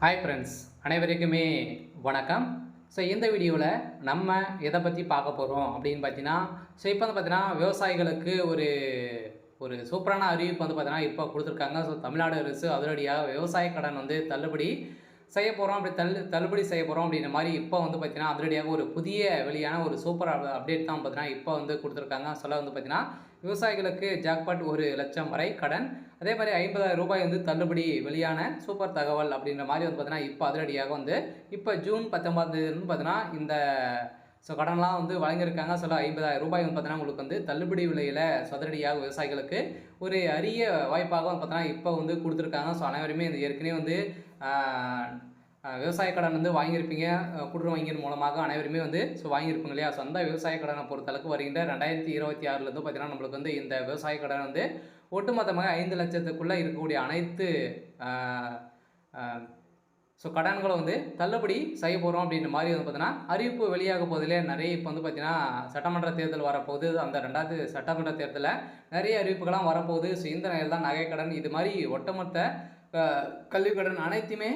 Hi friends, அனைவருக்குமே வணக்கம். So இந்த வீடியோவில் நம்ம எதை பற்றி பார்க்க போகிறோம் அப்படின்னு பார்த்தீங்கன்னா, இப்போ வந்து பார்த்தீங்கன்னா விவசாயிகளுக்கு ஒரு ஒரு சூப்பரான அறிவிப்பு வந்து பார்த்தீங்கன்னா இப்போ கொடுத்துருக்காங்க. ஸோ தமிழ்நாடு அரசு அதிரடியாக விவசாய கடன் வந்து தள்ளுபடி செய்ய போகிறோம், அப்படி தள்ளுபடி செய்ய போகிறோம் அப்படின்ற மாதிரி இப்போ வந்து பார்த்தீங்கன்னா அதிரடியாக ஒரு புதிய வெளியான ஒரு சூப்பர் அப்டேட் தான் பார்த்தீங்கன்னா இப்போ வந்து கொடுத்துருக்காங்க. சொல்ல வந்து பார்த்தீங்கன்னா விவசாயிகளுக்கு ஜாக்பாட் 1,00,000 வரை கடன், அதே மாதிரி 50,000 ரூபாய் வந்து தள்ளுபடி வெளியான சூப்பர் தகவல் அப்படின்ற மாதிரி வந்து பார்த்தீங்கன்னா இப்போ அதிரடியாக வந்து இப்போ ஜூன் 19 தேதி பார்த்தீங்கன்னா இந்த கடன்லாம் வந்து வழங்கியிருக்காங்க. 50,000 ரூபாய் வந்து பார்த்தீங்கன்னா உங்களுக்கு வந்து தள்ளுபடி விலையில் அதிரடியாக விவசாயிகளுக்கு ஒரு அரிய வாய்ப்பாக வந்து பார்த்தீங்கன்னா இப்போ வந்து கொடுத்துருக்காங்க. அனைவருமே இந்த ஏற்கனவே வந்து விவசாய கடன் வந்து வாங்கியிருப்பீங்க, கூட்டுறவு வங்கியின் மூலமாக அனைவருமே வந்து வாங்கியிருப்பீங்க இல்லையா? அந்த விவசாய கடனை பொறுத்தளவுக்கு வருகின்ற 2026 பார்த்தீங்கன்னா நம்மளுக்கு வந்து இந்த விவசாய கடன் வந்து ஒட்டுமொத்தமாக 5 லட்சத்துக்குள்ளே இருக்கக்கூடிய அனைத்து கடன்களை வந்து தள்ளுபடி செய்ய போகிறோம் அப்படின்ற மாதிரி வந்து பார்த்தீங்கன்னா அறிவிப்பு வெளியாக போதிலே நிறைய இப்போ வந்து பார்த்தீங்கன்னா சட்டமன்ற தேர்தல் வரப்போகுது. அந்த 2வது சட்டமன்ற தேர்தலில் நிறைய அறிவிப்புகள்லாம் வரப்போகுது. இந்த நிலையில் தான் நகைக்கடன் இது மாதிரி ஒட்டுமொத்த கல்வி கடன் அனைத்துமே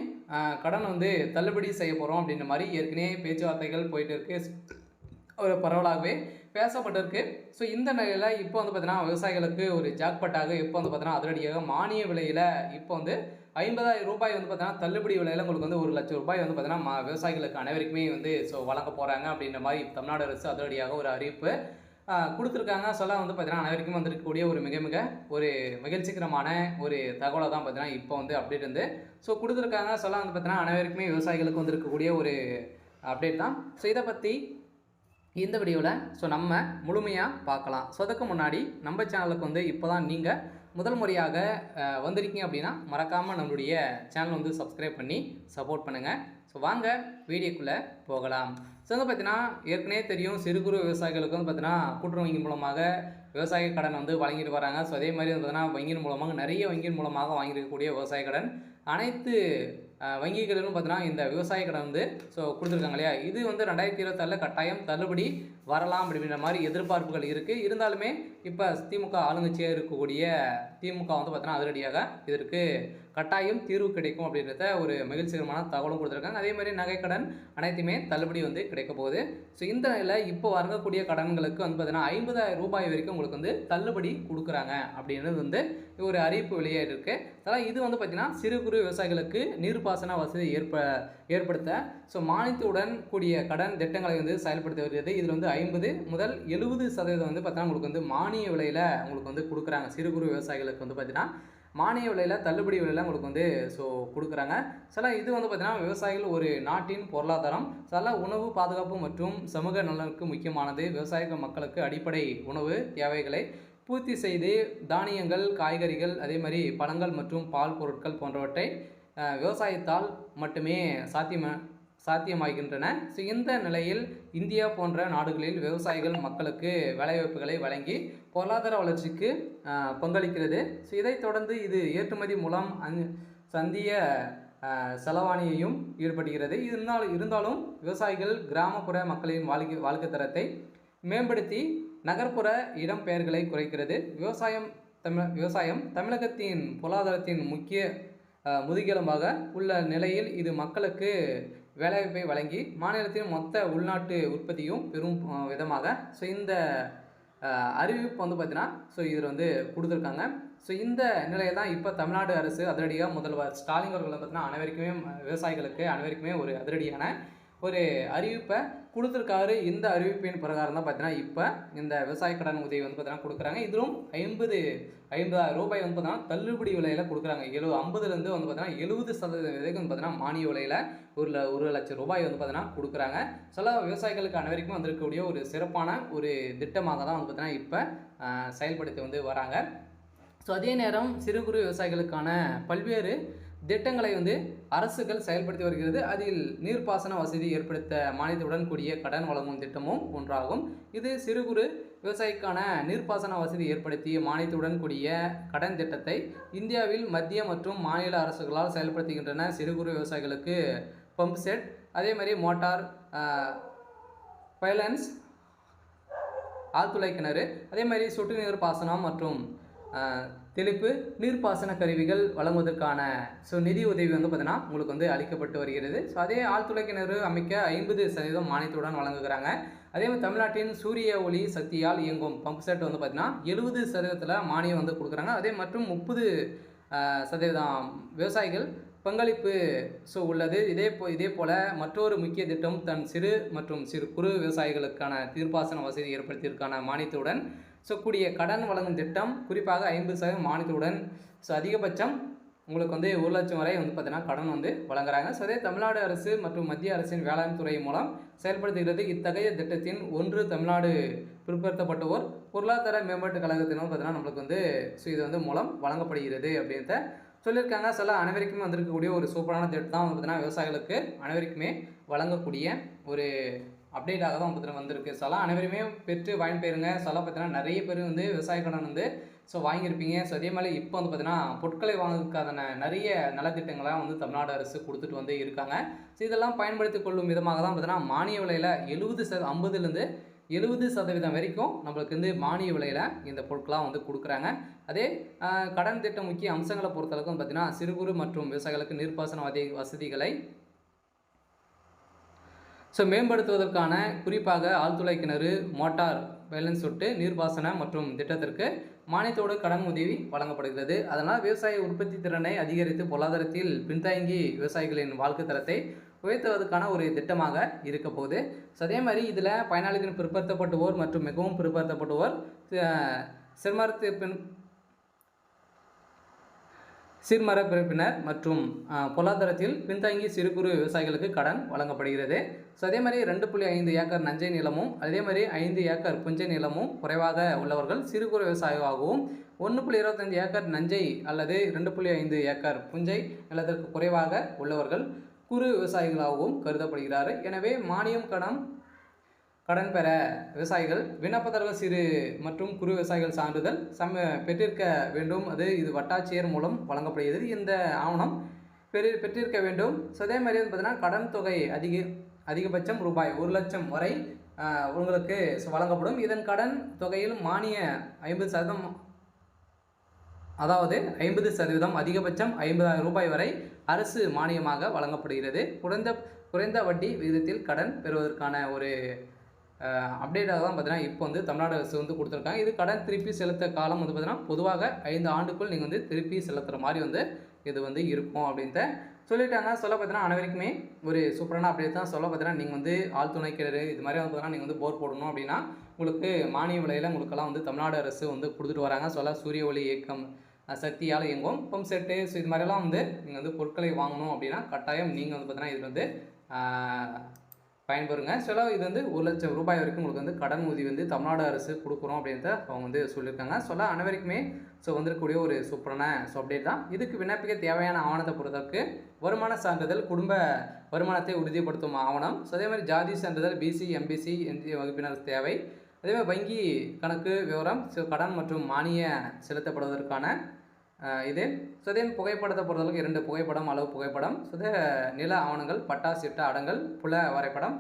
கடன் வந்து தள்ளுபடி செய்ய போகிறோம் அப்படின்ற மாதிரி ஏற்கனவே பேச்சுவார்த்தைகள் போயிட்டு இருக்கு, ஒரு பரவலாகவே பேசப்பட்டிருக்கு. இந்த நிலையில் இப்போ வந்து பார்த்தீங்கன்னா விவசாயிகளுக்கு ஒரு ஜாக்பாட்டாக இப்போ வந்து பார்த்தீங்கன்னா அதிரடியாக மானிய விலையில் இப்போ வந்து 50,000 ரூபாய் வந்து பார்த்தீங்கன்னா தள்ளுபடி விலையில் உங்களுக்கு வந்து 1,00,000 ரூபாய் வந்து பார்த்தீங்கன்னா விவசாயிகளுக்கு அனைவருக்குமே வந்து வழங்க போகிறாங்க அப்படின்ற மாதிரி தமிழ்நாடு அரசு அதிரடியாக ஒரு அறிவிப்பு கொடுத்துருக்காங்க. வந்து பார்த்தீங்கன்னா அனைவருக்கும் வந்திருக்கக்கூடிய ஒரு மிக மிக ஒரு மகிழ்ச்சிகரமான ஒரு தகவலை தான் பார்த்தீங்கன்னா இப்போ வந்து அப்டேட் வந்து கொடுத்துருக்காங்க. வந்து பார்த்தீங்கன்னா அனைவருக்குமே விவசாயிகளுக்கு வந்திருக்கக்கூடிய ஒரு அப்டேட் தான். இதை பற்றி இந்த வீடியோவில் நம்ம முழுமையாக பார்க்கலாம். அதுக்கு முன்னாடி நம்ம சேனலுக்கு வந்து இப்போ தான் நீங்கள் முதல் முறையாக வந்திருக்கீங்க அப்படின்னா மறக்காமல் நம்மளுடைய சேனல் வந்து சப்ஸ்கிரைப் பண்ணி சப்போர்ட் பண்ணுங்கள். வாங்க வீடியோக்குள்ளே போகலாம். வந்து பார்த்தீங்கன்னா ஏற்கனவே தெரியும், சிறு குறு விவசாயிகளுக்கு வந்து பார்த்தீங்கன்னா கூட்டுறவு வங்கி மூலமாக விவசாய கடன் வந்து வழங்கிட்டு வராங்க. அதே மாதிரி வந்து பார்த்தீங்கன்னா வங்கியின் மூலமாக நிறைய வங்கியின் மூலமாக வாங்கியிருக்கக்கூடிய விவசாய கடன் அனைத்து வங்கிகளிலும் பார்த்தீங்கன்னா இந்த விவசாய கடன் வந்து கொடுத்துருக்காங்க இல்லையா? இது வந்து 2026 கட்டாயம் தள்ளுபடி வரலாம் அப்படின்ற மாதிரி எதிர்பார்ப்புகள் இருக்குது. இருந்தாலுமே இப்போ திமுக ஆளுங்கட்சியாக இருக்கக்கூடிய திமுக வந்து பார்த்தீங்கன்னா அதிரடியாக இதற்கு கட்டாயம் தீர்வு கிடைக்கும் அப்படின்றத ஒரு மகிழ்ச்சிகரமான தகவலும் கொடுத்துருக்காங்க. அதே மாதிரி நகைக்கடன் அனைத்துமே தள்ளுபடி வந்து கிடைக்க போகுது. இந்த நிலையில் இப்போ வழங்கக்கூடிய கடன்களுக்கு வந்து பார்த்தீங்கன்னா 50,000 ரூபாய் வரைக்கும் உங்களுக்கு வந்து தள்ளுபடி கொடுக்குறாங்க அப்படின்றது வந்து ஒரு அறிவிப்பு வெளியே இருக்குது. அதனால் இது வந்து பார்த்தீங்கன்னா சிறு குறு விவசாயிகளுக்கு நீர்ப்பாசன வசதி ஏற்படுத்த மானியத்துடன் கூடிய கடன் திட்டங்களை வந்து செயல்படுத்தி வருகிறது. இதில் வந்து 50 முதல் 70% வந்து பார்த்தீங்கன்னா உங்களுக்கு வந்து மானிய விலையில் உங்களுக்கு வந்து கொடுக்குறாங்க. சிறு குறு விவசாயிகளுக்கு வந்து பார்த்தீங்கன்னா மானிய விலையில் தள்ளுபடி விலையில் உங்களுக்கு வந்து கொடுக்குறாங்க. இது வந்து பார்த்தீங்கன்னா விவசாயிகள் ஒரு நாட்டின் பொருளாதாரம், உணவு பாதுகாப்பு மற்றும் சமூக நலனுக்கு முக்கியமானது. விவசாய மக்களுக்கு அடிப்படை உணவு தேவைகளை பூர்த்தி செய்து தானியங்கள், காய்கறிகள், அதே மாதிரி பழங்கள் மற்றும் பால் பொருட்கள் போன்றவற்றை விவசாயத்தால் மட்டுமே சாத்தியமாகின்றன. இந்த நிலையில் இந்தியா போன்ற நாடுகளில் விவசாயிகள் மக்களுக்கு வேலைவாய்ப்புகளை வழங்கி பொருளாதார வளர்ச்சிக்கு பங்களிக்கிறது. இதைத் தொடர்ந்து இது ஏற்றுமதி மூலம் சந்திய செலவாணியையும் ஈடுபடுகிறது. இருந்தாலும் விவசாயிகள் கிராமப்புற மக்களின் வாழ்க்கை தரத்தை மேம்படுத்தி நகர்ப்புற இடம்பெயர்களை குறைக்கிறது. விவசாயம் தமிழகத்தின் பொருளாதாரத்தின் முக்கிய முதுகெலும்பாக உள்ள நிலையில் இது மக்களுக்கு வேலைவாய்ப்பை வழங்கி மாநிலத்தின் மொத்த உள்நாட்டு உற்பத்தியும் பெரும் விதமாக இந்த அறிவிப்பு வந்து பார்த்தீங்கன்னா இதில் வந்து கொடுத்துருக்காங்க. இந்த நிலையை தான் இப்போ தமிழ்நாடு அரசு அதிரடியாக முதல்வர் ஸ்டாலின் அவர்கள் பார்த்தீங்கன்னா அனைவருக்குமே விவசாயிகளுக்கு அனைவருக்குமே ஒரு அதிரடியான ஒரு அறிவிப்பை கொடுத்துருக்காரு. இந்த அறிவிப்பின் பிரகாரம் தான் பார்த்தீங்கன்னா இப்போ இந்த விவசாய கடன் உதவி வந்து பார்த்தீங்கன்னா கொடுக்குறாங்க. இதிலும் 50,000 ரூபாய் வந்து பார்த்தீங்கன்னா தள்ளுபடி விலையில் கொடுக்குறாங்க. 50லேருந்து வந்து பார்த்தீங்கன்னா 70% வந்து பார்த்தீங்கன்னா மானிய விலையில் 1,00,000 ரூபாய் வந்து பார்த்தீங்கன்னா கொடுக்குறாங்க. விவசாயிகளுக்கு அனைவருக்கும் வந்திருக்கக்கூடிய ஒரு சிறப்பான ஒரு திட்டமாக தான் வந்து பார்த்தீங்கன்னா இப்போ செயல்படுத்தி வந்து வராங்க. அதே நேரம் சிறு குறு விவசாயிகளுக்கான பல்வேறு திட்டங்களை வந்து அரசுகள் செயல்படுத்தி வருகிறது. அதில் நீர்ப்பாசன வசதி ஏற்படுத்த மானியத்துடன் கூடிய கடன் வழங்கும் திட்டமும் ஒன்றாகும். இது சிறு குறு விவசாயிக்கான நீர்ப்பாசன வசதி ஏற்படுத்தி மானியத்துடன் கூடிய கடன் திட்டத்தை இந்தியாவில் மத்திய மற்றும் மாநில அரசுகளால் செயல்படுத்துகின்றன. சிறு குறு விவசாயிகளுக்கு பம்ப் செட், அதே மாதிரி மோட்டார், பைலன்ஸ், ஆழ்துளை கிணறு, அதே மாதிரி சொட்டு நீர் பாசனம் மற்றும் தெளிப்பு நீர்ப்பாசன கருவிகள் வழங்குவதற்கான நிதி உதவி வந்து பார்த்தீங்கன்னா உங்களுக்கு வந்து அளிக்கப்பட்டு வருகிறது. அதே ஆழ்துளை கிணறு அமைக்க 50% மானியத்துடன் வழங்குகிறாங்க. அதே மாதிரி தமிழ்நாட்டின் சூரிய ஒளி சக்தியால் இயங்கும் பம்ப் செட் வந்து பார்த்தீங்கன்னா 70% மானியம் வந்து கொடுக்குறாங்க. அதே மற்றும் 30% விவசாயிகள் பங்களிப்பு உள்ளது. இதே போல மற்றொரு முக்கிய திட்டம் தன் சிறு மற்றும் சிறு குறு விவசாயிகளுக்கான நீர்ப்பாசன வசதி ஏற்படுத்தியதற்கான மானியத்துடன் கூடிய கடன் வழங்கும் திட்டம், குறிப்பாக 50% மானியத்துடன் அதிகபட்சம் உங்களுக்கு வந்து 1 லட்சம் வரை வந்து பார்த்தீங்கன்னா கடன் வந்து வழங்குறாங்க. அதே தமிழ்நாடு அரசு மற்றும் மத்திய அரசின் வேளாண் துறை மூலம் செயல்படுத்துகிறது. இத்தகைய திட்டத்தின் ஒன்று தமிழ்நாடு பிற்படுத்தப்பட்டோர் பொருளாதார மேம்பாட்டு கழகத்தினர் பார்த்தீங்கன்னா நம்மளுக்கு வந்து இது வந்து மூலம் வழங்கப்படுகிறது அப்படின்றத சொல்லியிருக்காங்க. அனைவருக்குமே வந்திருக்கக்கூடிய ஒரு சூப்பரான திட்டம் தான் வந்து பார்த்தீங்கன்னா விவசாயிகளுக்கு அனைவருக்குமே வழங்கக்கூடிய ஒரு அப்டேட்டாக தான் பார்த்தீங்கன்னா வந்திருக்கு. அனைவருமே பெற்று வாங்கிப்போயிருங்க. பார்த்தீங்கன்னா நிறைய பேர் வந்து விவசாய கடன் வந்து வாங்கியிருப்பீங்க. அதே மாதிரி இப்போ வந்து பார்த்தீங்கன்னா பொருட்களை வாங்குறதுக்கான நிறைய நலத்திட்டங்களாக வந்து தமிழ்நாடு அரசு கொடுத்துட்டு வந்து இருக்காங்க. இதெல்லாம் பயன்படுத்தி கொள்ளும் விதமாக தான் பார்த்தீங்கன்னா மானிய விலையில் 50% 70% வரைக்கும் நம்மளுக்கு வந்து மானிய விலையில் இந்த பொருட்களாக வந்து கொடுக்குறாங்க. அதே கடன் திட்டம் முக்கிய அம்சங்களை பொறுத்தளவுக்கு பார்த்தீங்கன்னா சிறு குறு மற்றும் விவசாயிகளுக்கு நீர்ப்பாசன வசதிகளை மேம்படுத்துவதற்கான குறிப்பாக ஆழ்துளை கிணறு, மோட்டார் பேலன்ஸ் சொட்டு நீர்ப்பாசன மற்றும் திட்டத்திற்கு மானியத்தோடு கடன் உதவி வழங்கப்படுகிறது. அதனால் விவசாய உற்பத்தி திறனை அதிகரித்து பொருளாதாரத்தில் பின்தங்கி விவசாயிகளின் வாழ்க்கை தரத்தை உயர்த்துவதற்கான ஒரு திட்டமாக இருக்க போகுது. அதே மாதிரி இதில் பயனாளிகளின் பிற்படுத்தப்பட்டோர் மற்றும் மிகவும் பிற்படுத்தப்பட்டோர் சீர்மர பிரிப்பினர் மற்றும் பொருளாதாரத்தில் பின்தங்கி சிறு குறு விவசாயிகளுக்கு கடன் வழங்கப்படுகிறது. அதே மாதிரி 2.5 ஏக்கர் நஞ்சை நிலமும் அதே மாதிரி 5 ஏக்கர் புஞ்சை நிலமும் குறைவாக உள்ளவர்கள் சிறு குறு விவசாயியாகவும் 1.25 ஏக்கர் நஞ்சை அல்லது 2.5 ஏக்கர் புஞ்சை நிலத்திற்கு குறைவாக உள்ளவர்கள் குறு விவசாயிகளாகவும் கருதப்படுகிறார்கள். எனவே மானியம் கடன் பெற விவசாயிகள் விண்ணப்பதாரர்கள் சிறு மற்றும் குறு விவசாயிகள் சான்றிதழ் பெற்றிருக்க வேண்டும். இது வட்டாட்சியர் மூலம் வழங்கப்படுகிறது. இந்த ஆவணம் பெற்றிருக்க வேண்டும். அதே மாதிரி பார்த்தீங்கன்னா கடன் தொகை அதிகபட்சம் ரூபாய் 1 லட்சம் வரை உங்களுக்கு வழங்கப்படும். இதன் கடன் தொகையில் மானிய 50%, அதாவது 50% அதிகபட்சம் 50,000 ரூபாய் வரை அரசு மானியமாக வழங்கப்படுகிறது. குறைந்த வட்டி விகிதத்தில் கடன் பெறுவதற்கான ஒரு அப்டேட்டாக தான் பார்த்தீங்கன்னா இப்போ வந்து தமிழ்நாடு அரசு வந்து கொடுத்துருக்காங்க. இது கடன் திருப்பி செலுத்த காலம் வந்து பார்த்தீங்கன்னா பொதுவாக 5 ஆண்டுக்குள் நீங்கள் வந்து திருப்பி செலுத்துகிற மாதிரி வந்து இது வந்து இருக்கும் அப்படின்ட்டு சொல்லிட்டாங்க. பார்த்தீங்கன்னா அனைவருக்குமே ஒரு சூப்பரான அப்டேட் தான். பார்த்தீங்கன்னா நீங்கள் வந்து ஆழ்துணை கிணறு இது மாதிரி வந்து பார்த்தீங்கன்னா நீங்கள் வந்து போர் போடணும் அப்படின்னா உங்களுக்கு மானிய விலையில் உங்களுக்கெல்லாம் வந்து தமிழ்நாடு அரசு வந்து கொடுத்துட்டு வராங்க. சூரிய ஒளி இயக்கம் சக்தியால் இயங்கும் பம்ப் செட்டு இது மாதிரிலாம் வந்து நீங்கள் வந்து பொருட்களை வாங்கணும் அப்படின்னா கட்டாயம் நீங்கள் வந்து பார்த்தீங்கன்னா இது வந்து பயன்பெறுங்க. இது வந்து 1 லட்சம் ரூபாய் வரைக்கும் உங்களுக்கு வந்து கடன் உதவி வந்து தமிழ்நாடு அரசு கொடுக்குறோம் அப்படின்றத அவங்க வந்து சொல்லியிருக்காங்க. அனைவருக்குமே வந்திருக்கக்கூடிய ஒரு சூப்பரான அப்டேட் தான். இதுக்கு விண்ணப்பிக்க தேவையான ஆவணத்தை பொறுத்தவரைக்கு வருமான சான்றிதழ், குடும்ப வருமானத்தை உறுதிப்படுத்தும் ஆவணம், அதே மாதிரி ஜாதி சான்றிதழ், பிசி எம்பிசி வகுப்பினர் தேவை, அதே மாதிரி வங்கி கணக்கு விவரம், கடன் மற்றும் மானிய செலுத்தப்படுவதற்கான இது. அதே புகைப்படத்தை பொறுத்தளவுக்கு 2 புகைப்படம், அளவு புகைப்படம், நில ஆவணங்கள், பட்டா சிட்டா அடங்கல், புல வரைபடம்.